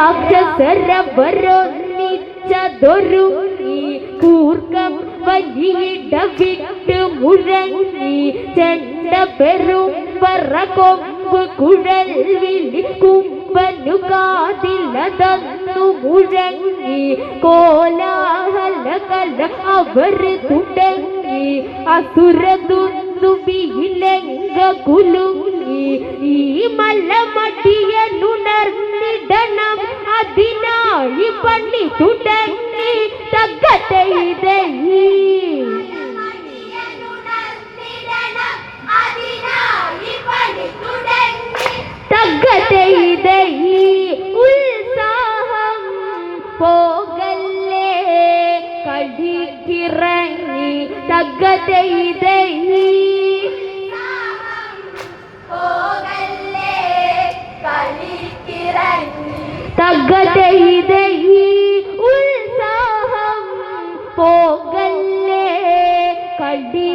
രാക്ഷസരവരൊന്നിച്ചതൊരുങ്ങി കൂർക്കം വലിയിടവിട്ട് മുഴങ്ങി ചെണ്ട പെരും പറകൊമ്പ് കുഴൽ വിളി കുമ്പനു കാതിലതന്നു മുഴങ്ങി കോലാഹല കല അവര് തുടങ്ങി അസുരദുന്ദുബിയിലെങ്ക കുലുങ്ങി ഈ മലമടിയനുണർന്നിടണം അതിനായി പണി തുടങ്ങി തകതൈതൈ തകതൈതൈ ഉത്സാഹം പോകല്ലേ കടിക്കിറങ്ങി തകതൈതൈ തകതൈതൈ ഉത്സാഹം പോകല്ലേ കടി